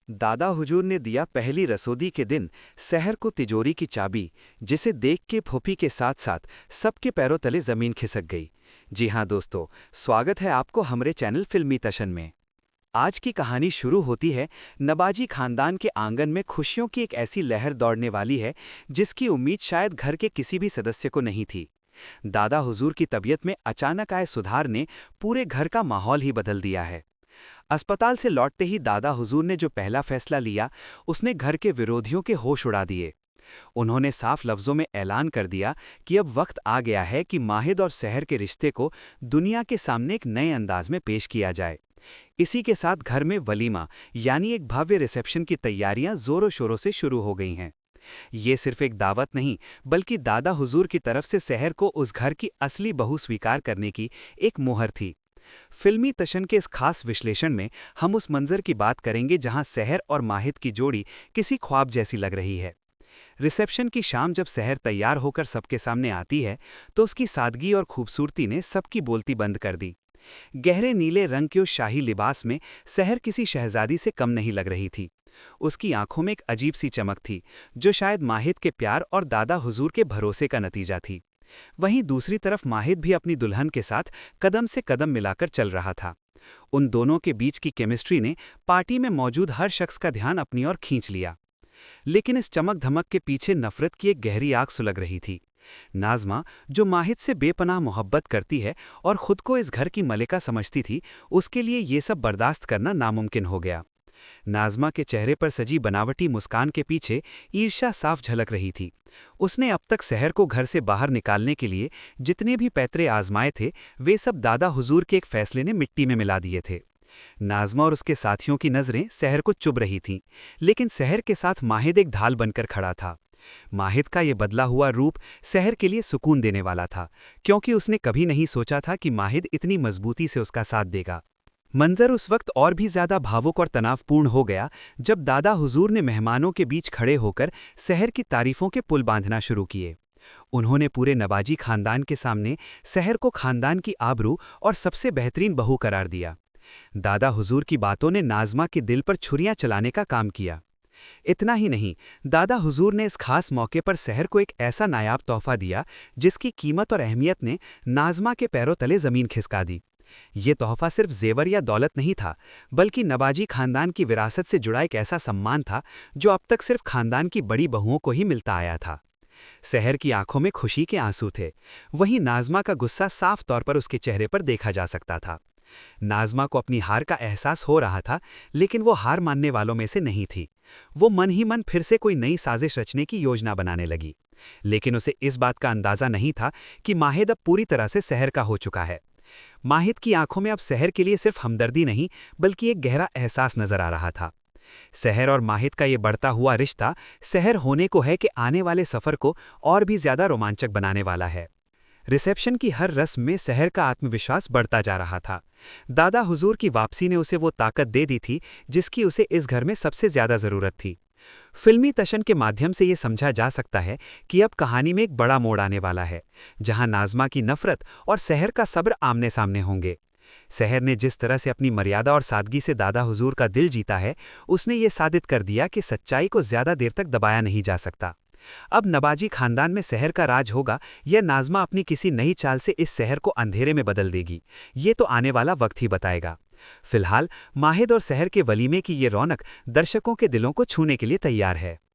दादा हुजूर ने दिया पहली रसोदी के दिन शहर को तिजोरी की चाबी, जिसे देख के फूफी के साथ साथ सबके पैरों तले जमीन खिसक गई। जी हाँ दोस्तों, स्वागत है आपको हमारे चैनल फिल्मी तशन में। आज की कहानी शुरू होती है नबाजी खानदान के आंगन में खुशियों की एक ऐसी लहर दौड़ने वाली है जिसकी उम्मीद शायद घर के किसी भी सदस्य को नहीं थी। दादा हुजूर की तबीयत में अचानक आए सुधार ने पूरे घर का माहौल ही बदल दिया है। अस्पताल से लौटते ही दादा हुजूर ने जो पहला फैसला लिया, उसने घर के विरोधियों के होश उड़ा दिए। उन्होंने साफ लफ्जों में ऐलान कर दिया कि अब वक्त आ गया है कि माहिद और शहर के रिश्ते को दुनिया के सामने एक नए अंदाज में पेश किया जाए। इसी के साथ घर में वलीमा यानी एक भव्य रिसेप्शन की तैयारियां जोरों शोरों से शुरू हो गई हैं। ये सिर्फ एक दावत नहीं, बल्कि दादा हुजूर की तरफ से शहर को उस घर की असली बहू स्वीकार करने की एक मुहर थी। फिल्मी तशन के इस खास विश्लेषण में हम उस मंजर की बात करेंगे जहां शहर और माहिद की जोड़ी किसी ख्वाब जैसी लग रही है। रिसेप्शन की शाम जब शहर तैयार होकर सबके सामने आती है तो उसकी सादगी और खूबसूरती ने सबकी बोलती बंद कर दी। गहरे नीले रंग के उस शाही लिबास में शहर किसी शहजादी से कम नहीं लग रही थी। उसकी आंखों में एक अजीब सी चमक थी जो शायद माहिद के प्यार और दादा हुजूर के भरोसे का नतीजा थी। वहीं दूसरी तरफ माहिद भी अपनी दुल्हन के साथ कदम से कदम मिलाकर चल रहा था। उन दोनों के बीच की केमिस्ट्री ने पार्टी में मौजूद हर शख्स का ध्यान अपनी ओर खींच लिया। लेकिन इस चमक धमक के पीछे नफरत की एक गहरी आग सुलग रही थी। नाज़मा, जो माहिद से बेपनाह मोहब्बत करती है और खुद को इस घर की मलिका समझती थी, उसके लिए ये सब बर्दाश्त करना नामुमकिन हो गया। नाज़मा के चेहरे पर सजी बनावटी मुस्कान के पीछे ईर्ष्या साफ झलक रही थी। उसने अब तक शहर को घर से बाहर निकालने के लिए जितने भी पैतरे आजमाए थे, वे सब दादा हुजूर के एक फैसले ने मिट्टी में मिला दिए थे। नाज़मा और उसके साथियों की नज़रें शहर को चुभ रही थीं, लेकिन शहर के साथ माहिद एक ढाल बनकर खड़ा था। माहिद का ये बदला हुआ रूप शहर के लिए सुकून देने वाला था, क्योंकि उसने कभी नहीं सोचा था कि माहिद इतनी मजबूती से उसका साथ देगा। मंजर उस वक्त और भी ज्यादा भावुक और तनावपूर्ण हो गया जब दादा हुजूर ने मेहमानों के बीच खड़े होकर शहर की तारीफों के पुल बांधना शुरू किए। उन्होंने पूरे नवाजी खानदान के सामने शहर को खानदान की आबरू और सबसे बेहतरीन बहू करार दिया। दादा हुजूर की बातों ने नाज़मा के दिल पर छुरियां चलाने का काम किया। इतना ही नहीं, दादा हुजूर ने इस खास मौके पर शहर को एक ऐसा नायाब तोहफा दिया जिसकी कीमत और अहमियत ने नाज़मा के पैरों तले जमीन खिसका दी। ये तोहफा सिर्फ जेवर या दौलत नहीं था, बल्कि नवाजी खानदान की विरासत से जुड़ा एक ऐसा सम्मान था जो अब तक सिर्फ खानदान की बड़ी बहुओं को ही मिलता आया था। शहर की आंखों में खुशी के आंसू थे, वहीं नाज़मा का गुस्सा साफ तौर पर उसके चेहरे पर देखा जा सकता था। नाज़मा को अपनी हार का एहसास हो रहा था, लेकिन वो हार मानने वालों में से नहीं थी। वो मन ही मन फिर से कोई नई साजिश रचने की योजना बनाने लगी। लेकिन उसे इस बात का अंदाजा नहीं था कि माहिद अब पूरी तरह से शहर का हो चुका है। माहिद की आंखों में अब शहर के लिए सिर्फ हमदर्दी नहीं, बल्कि एक गहरा एहसास नजर आ रहा था। शहर और माहिद का ये बढ़ता हुआ रिश्ता शहर होने को है कि आने वाले सफर को और भी ज्यादा रोमांचक बनाने वाला है। रिसेप्शन की हर रस्म में शहर का आत्मविश्वास बढ़ता जा रहा था। दादा हुजूर की वापसी ने उसे वो ताकत दे दी थी जिसकी उसे इस घर में सबसे ज्यादा जरूरत थी। फिल्मी तशन के माध्यम से ये समझा जा सकता है कि अब कहानी में एक बड़ा मोड़ आने वाला है, जहां नाज़मा की नफरत और शहर का सब्र आमने सामने होंगे। शहर ने जिस तरह से अपनी मर्यादा और सादगी से दादा हुजूर का दिल जीता है, उसने ये साबित कर दिया कि सच्चाई को ज्यादा देर तक दबाया नहीं जा सकता। अब नबाजी खानदान में शहर का राज होगा या नाज़मा अपनी किसी नई चाल से इस शहर को अंधेरे में बदल देगी, ये तो आने वाला वक्त ही बताएगा। फिलहाल माहिद और शहर के वलीमे की ये रौनक दर्शकों के दिलों को छूने के लिए तैयार है।